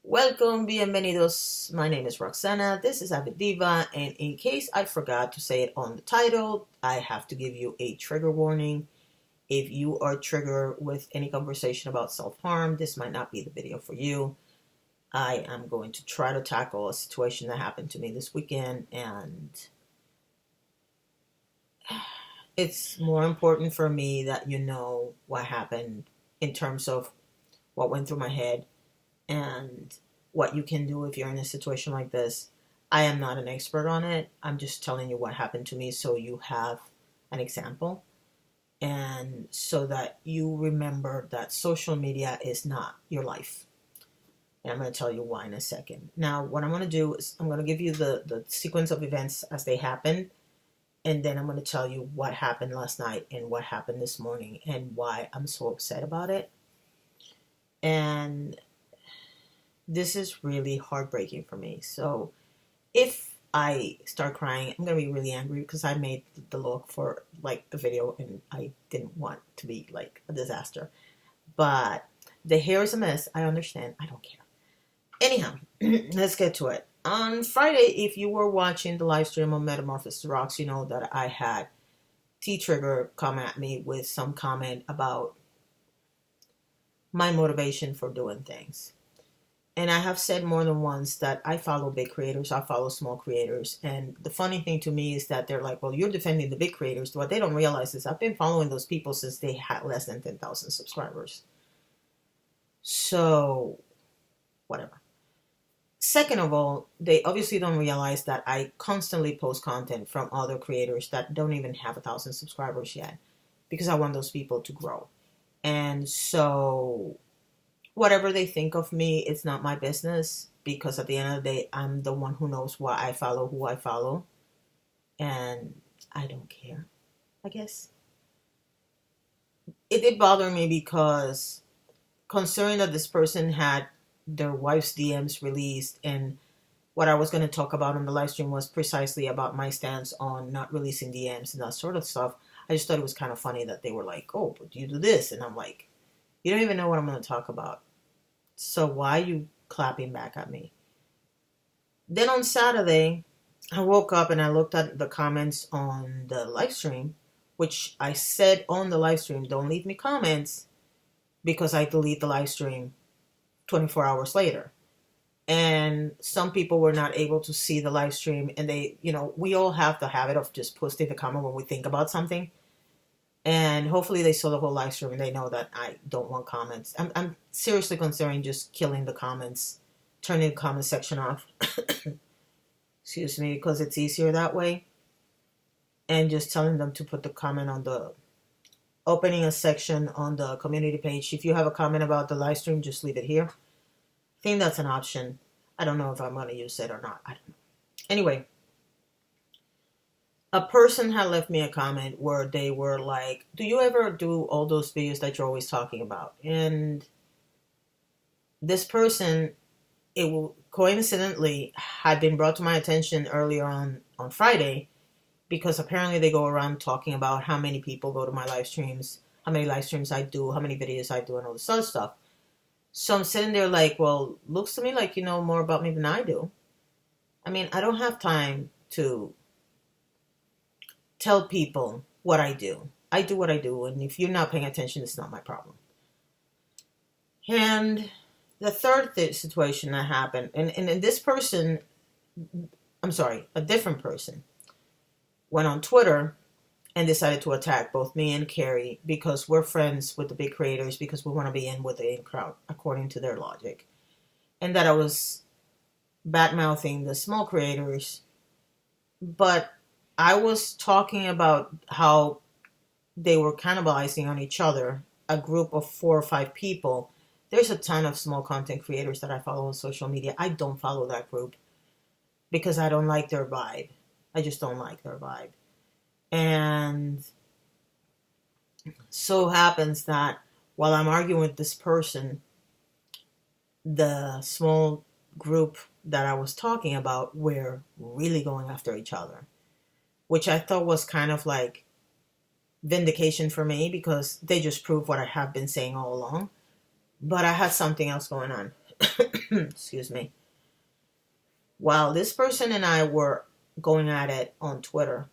Welcome, bienvenidos. My name is Roxana. This is Avid Diva, and in case I forgot to say it on the title, I have to give you a trigger warning. If you are triggered with any conversation about self-harm, this might not be the video for you. I am going to try to tackle a situation that happened to me this weekend, and it's more important for me that you know what happened in terms of what went through my head and what you can do if you're in a situation like this. I am not an expert on it. I'm just telling you what happened to me so you have an example and so that you remember that social media is not your life. And I'm going to tell you why in a second. Now, what I'm going to do is I'm going to give you the sequence of events as they happened. And then I'm going to tell you what happened last night and what happened this morning and why I'm so upset about it. And this is really heartbreaking for me. So if I start crying, I'm going to be really angry because I made the look for like the video and I didn't want to be like a disaster. But the hair is a mess. I understand. I don't care. Anyhow, let's get to it. On Friday, if you were watching the live stream on Metamorphosis Rocks, you know that I had T-Trigger come at me with some comment about my motivation for doing things. And I have said more than once that I follow big creators, I follow small creators. And the funny thing to me is that they're like, well, you're defending the big creators. What they don't realize is I've been following those people since they had less than 10,000 subscribers. So, whatever. Second of all, they obviously don't realize that I constantly post content from other creators that don't even have 1,000 subscribers yet. Because I want those people to grow. And so whatever they think of me, it's not my business, because at the end of the day, I'm the one who knows why I follow who I follow, and I don't care, I guess. It did bother me because considering that this person had their wife's DMs released, and what I was going to talk about in the live stream was precisely about my stance on not releasing DMs and that sort of stuff. I just thought it was kind of funny that they were like, oh, but you do this, and I'm like, you don't even know what I'm going to talk about. So why are you clapping back at me? Then on Saturday, I woke up and I looked at the comments on the live stream, which I said on the live stream, don't leave me comments, because I delete the live stream 24 hours later. And some people were not able to see the live stream, and they, we all have the habit of just posting the comment when we think about something. And hopefully they saw the whole live stream and they know that I don't want comments. I'm seriously considering just killing the comments, turning the comment section off. Excuse me, because it's easier that way. And just telling them to put the comment on opening a section on the community page. If you have a comment about the live stream, just leave it here. I think that's an option. I don't know if I'm going to use it or not. I don't know. Anyway. A person had left me a comment where they were like, do you ever do all those videos that you're always talking about? And this person, it will coincidentally had been brought to my attention earlier on Friday, because apparently they go around talking about how many people go to my live streams, how many live streams I do, how many videos I do, and all this other stuff. So I'm sitting there like, well, looks to me like you know more about me than I do. I mean, I don't have time to tell people what I do. I do what I do, and if you're not paying attention, it's not my problem. And the third situation that happened, and this person, I'm sorry, a different person, went on Twitter and decided to attack both me and Carrie because we're friends with the big creators, because we want to be in with the in crowd, according to their logic. And that I was bad-mouthing the small creators, but I was talking about how they were cannibalizing on each other, a group of 4 or 5 people. There's a ton of small content creators that I follow on social media. I don't follow that group because I don't like their vibe. I just don't like their vibe. And so happens that while I'm arguing with this person, the small group that I was talking about were really going after each other, which I thought was kind of like vindication for me, because they just proved what I have been saying all along. But I had something else going on. excuse me, while this person and I were going at it on Twitter,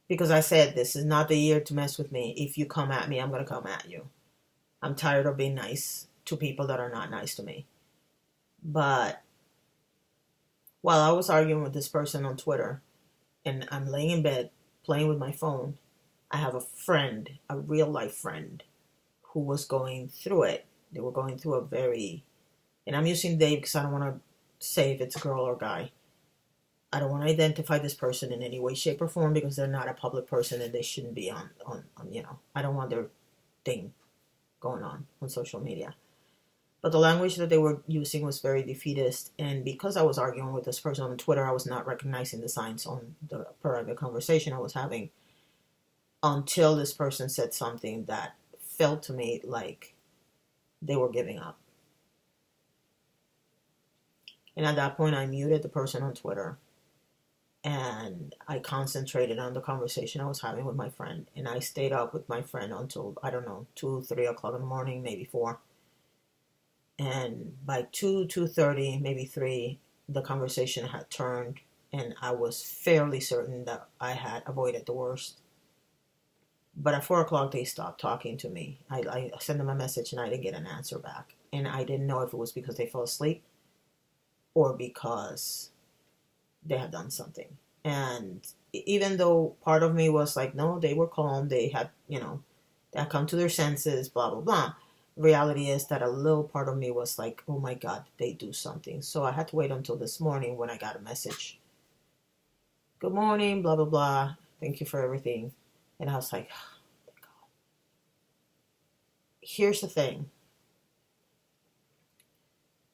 because I said, this is not the year to mess with me. If you come at me, I'm going to come at you. I'm tired of being nice to people that are not nice to me. But while I was arguing with this person on Twitter, and I'm laying in bed playing with my phone, I have a friend, a real life friend, who was going through it. They were going through a very, and I'm using they because I don't want to say if it's a girl or guy. I don't want to identify this person in any way, shape, or form because they're not a public person and they shouldn't be on I don't want their thing going on social media. But the language that they were using was very defeatist, and because I was arguing with this person on Twitter, I was not recognizing the signs on the private conversation I was having until this person said something that felt to me like they were giving up. And at that point, I muted the person on Twitter, and I concentrated on the conversation I was having with my friend, and I stayed up with my friend until, I don't know, 2, 3 o'clock in the morning, maybe 4. And by 2:30, maybe 3, the conversation had turned, and I was fairly certain that I had avoided the worst. But at 4 o'clock, they stopped talking to me. I sent them a message, and I didn't get an answer back. And I didn't know if it was because they fell asleep or because they had done something. And even though part of me was like, no, they were calm, they had come to their senses, blah, blah, blah. Reality is that a little part of me was like, oh my God, they do something. So I had to wait until this morning when I got a message. Good morning, blah, blah, blah. Thank you for everything. And I was like, oh my God. Here's the thing.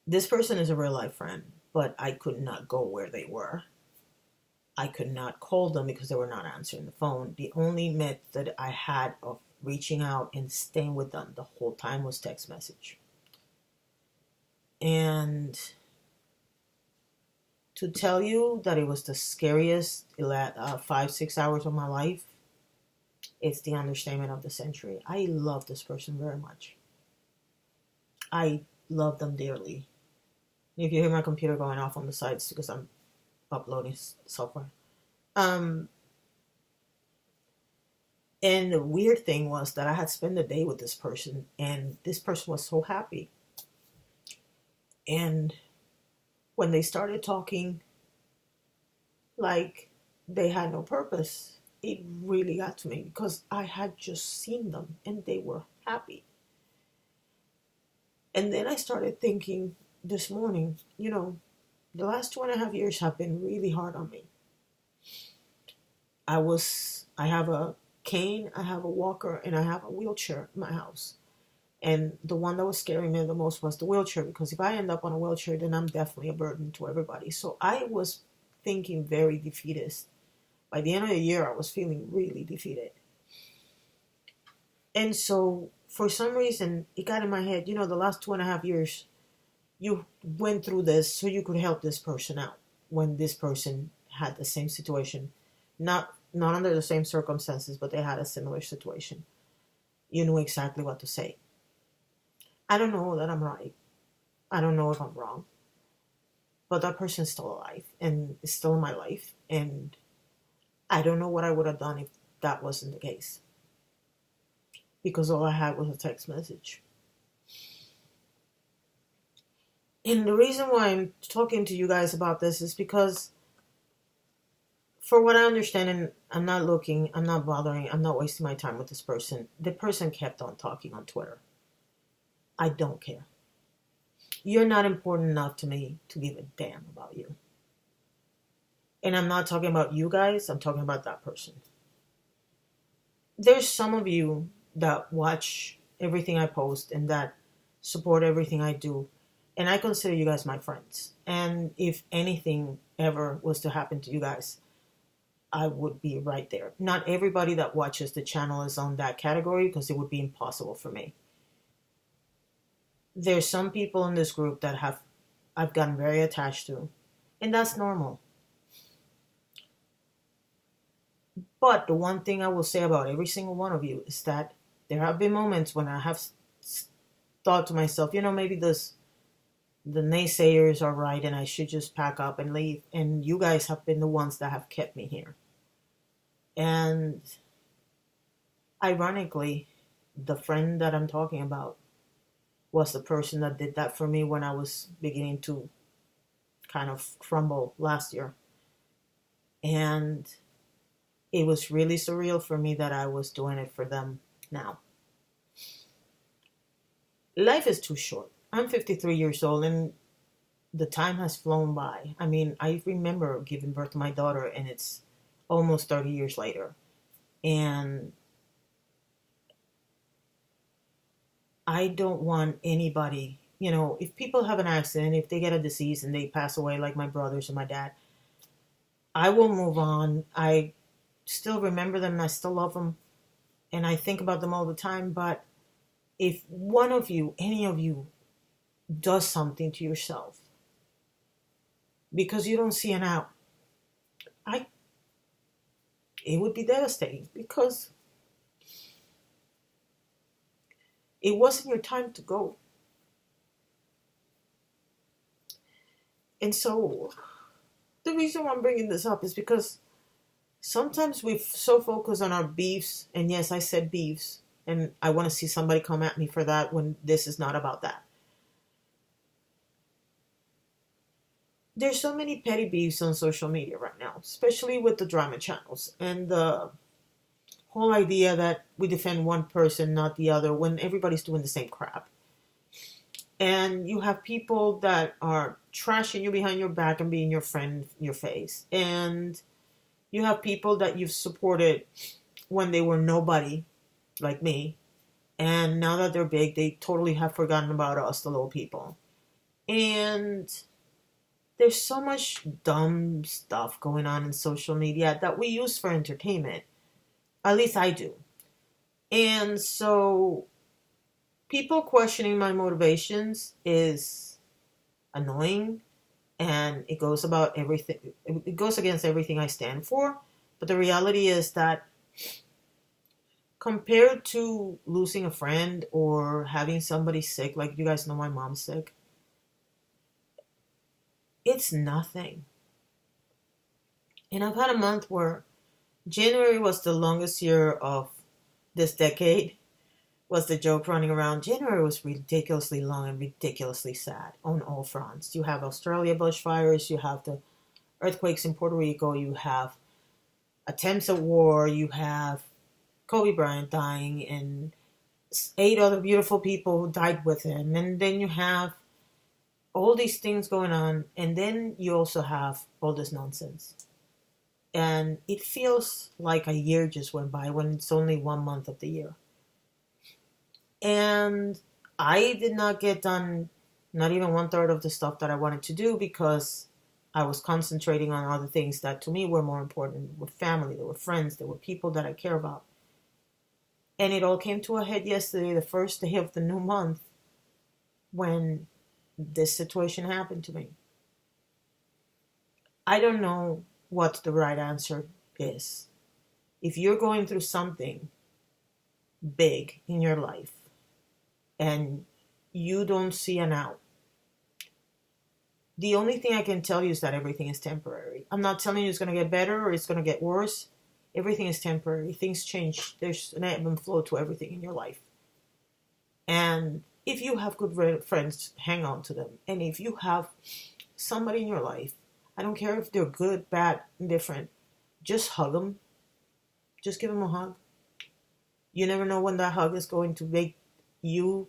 This person is a real life friend, but I could not go where they were. I could not call them because they were not answering the phone. The only method I had of reaching out and staying with them the whole time was text message. And to tell you that it was the scariest 5-6 hours of my life, it's the understatement of the century. I love this person very much. I love them dearly. If you hear my computer going off on the sides because I'm uploading software. And the weird thing was that I had spent the day with this person, and this person was so happy. And when they started talking like they had no purpose, it really got to me because I had just seen them and they were happy. And then I started thinking this morning, the last 2.5 years have been really hard on me. I have a cane, I have a walker, and I have a wheelchair in my house. And the one that was scaring me the most was the wheelchair, because if I end up on a wheelchair, then I'm definitely a burden to everybody. So I was thinking very defeatist. By the end of the year, I was feeling really defeated. And so for some reason, it got in my head, the last 2.5 years, you went through this so you could help this person out when this person had the same situation. Not under the same circumstances, but they had a similar situation. You knew exactly what to say. I don't know that I'm right. I don't know if I'm wrong. But that person's still alive and is still in my life. And I don't know what I would have done if that wasn't the case. Because all I had was a text message. And the reason why I'm talking to you guys about this is because, for what I understand, and I'm not looking, I'm not bothering, I'm not wasting my time with this person. The person kept on talking on Twitter. I don't care. You're not important enough to me to give a damn about you. And I'm not talking about you guys, I'm talking about that person. There's some of you that watch everything I post and that support everything I do. And I consider you guys my friends. And if anything ever was to happen to you guys, I would be right there. Not everybody that watches the channel is on that category because it would be impossible for me. There's some people in this group that I've gotten very attached to. And that's normal. But the one thing I will say about every single one of you is that there have been moments when I have thought to myself, maybe this the naysayers are right and I should just pack up and leave. And you guys have been the ones that have kept me here. And ironically, the friend that I'm talking about was the person that did that for me when I was beginning to kind of crumble last year. And it was really surreal for me that I was doing it for them now. Life is too short. I'm 53 years old and the time has flown by. I mean, I remember giving birth to my daughter and it's almost 30 years later. And I don't want anybody, if people have an accident, if they get a disease and they pass away like my brothers and my dad, I will move on. I still remember them and I still love them and I think about them all the time. But if one of you, any of you, does something to yourself because you don't see an out, it would be devastating because it wasn't your time to go. And so the reason why I'm bringing this up is because sometimes we so focus on our beefs, and yes, I said beefs, and I want to see somebody come at me for that when this is not about that. There's so many petty beefs on social media right now, especially with the drama channels and the whole idea that we defend one person, not the other, when everybody's doing the same crap. And you have people that are trashing you behind your back and being your friend in your face. And you have people that you've supported when they were nobody, like me. And now that they're big, they totally have forgotten about us, the little people. And there's so much dumb stuff going on in social media that we use for entertainment. At least I do. And so people questioning my motivations is annoying, and it goes about everything. It goes against everything I stand for. But the reality is that compared to losing a friend or having somebody sick, like you guys know my mom's sick, it's nothing. And I've had a month where January was the longest year of this decade, was the joke running around. January was ridiculously long and ridiculously sad on all fronts. You have Australia bushfires, you have the earthquakes in Puerto Rico, you have attempts at war, you have Kobe Bryant dying, and 8 other beautiful people who died with him. And then you have all these things going on, and then you also have all this nonsense. And it feels like a year just went by when it's only 1 month of the year. And I did not get done not even 1/3 of the stuff that I wanted to do because I was concentrating on other things that to me were more important. There were family, there were friends, there were people that I care about. And it all came to a head yesterday, the first day of the new month, when this situation happened to me. I don't know what the right answer is. If you're going through something big in your life and you don't see an out, the only thing I can tell you is that everything is temporary. I'm not telling you it's going to get better or it's going to get worse. Everything is temporary. Things change. There's an ebb and flow to everything in your life. And if you have good friends, hang on to them. And if you have somebody in your life, I don't care if they're good, bad, indifferent, just hug them. Just give them a hug. You never know when that hug is going to make you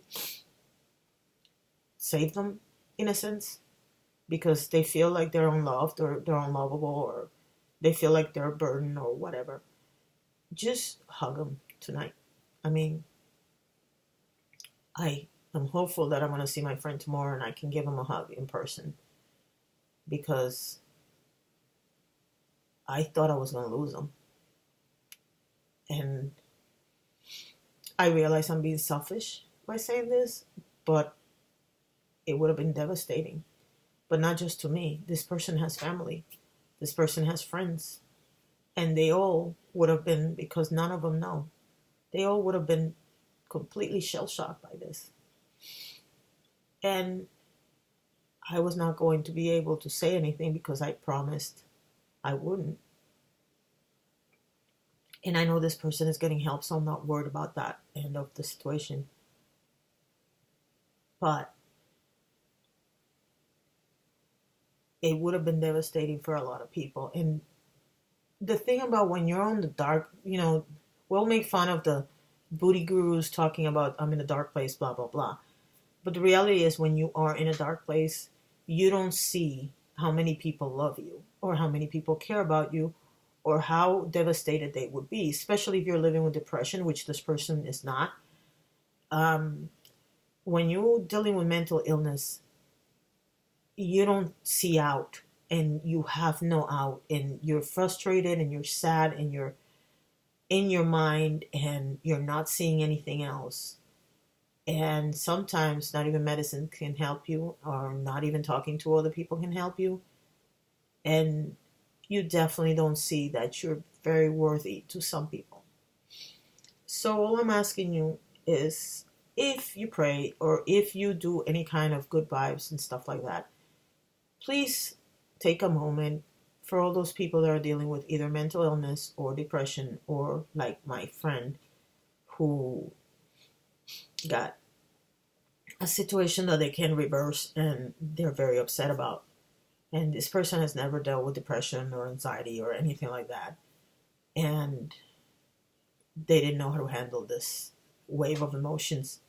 save them, in a sense, because they feel like they're unloved or they're unlovable or they feel like they're a burden or whatever. Just hug them tonight. I mean, I am hopeful that I'm going to see my friend tomorrow and I can give him a hug in person, because I thought I was going to lose him. And I realize I'm being selfish by saying this, but it would have been devastating. But not just to me. This person has family. This person has friends. And they all would have been, because none of them know, they all would have been completely shell-shocked by this. And I was not going to be able to say anything because I promised I wouldn't. And I know this person is getting help, so I'm not worried about that end of the situation. But it would have been devastating for a lot of people. And the thing about when you're on the dark, we'll make fun of the booty gurus talking about I'm in a dark place, blah, blah, blah. But the reality is when you are in a dark place, you don't see how many people love you or how many people care about you or how devastated they would be, especially if you're living with depression, which this person is not. When you're dealing with mental illness, you don't see out and you have no out and you're frustrated and you're sad and you're in your mind and you're not seeing anything else. And sometimes not even medicine can help you, or not even talking to other people can help you. And you definitely don't see that you're very worthy to some people. So all I'm asking you is, if you pray or if you do any kind of good vibes and stuff like that, please take a moment for all those people that are dealing with either mental illness or depression, or like my friend who got a situation that they can reverse and they're very upset about. And this person has never dealt with depression or anxiety or anything like that. And they didn't know how to handle this wave of emotions.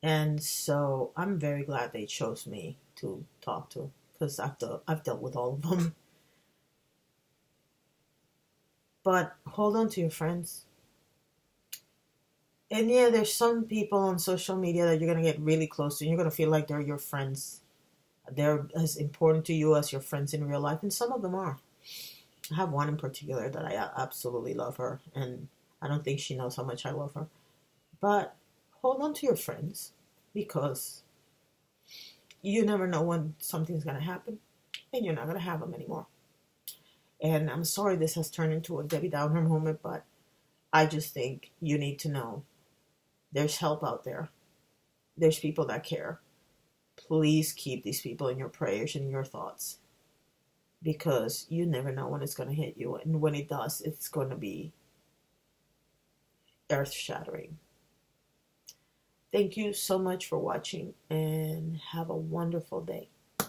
And so I'm very glad they chose me to talk to, because I've dealt with all of them. But hold on to your friends. And yeah, there's some people on social media that you're going to get really close to, and you're going to feel like they're your friends. They're as important to you as your friends in real life, and some of them are. I have one in particular that I absolutely love her, and I don't think she knows how much I love her. But hold on to your friends, because you never know when something's going to happen, and you're not going to have them anymore. And I'm sorry this has turned into a Debbie Downer moment, but I just think you need to know there's help out there. There's people that care. Please keep these people in your prayers and your thoughts, because you never know when it's going to hit you. And when it does, it's going to be earth-shattering. Thank you so much for watching, and have a wonderful day.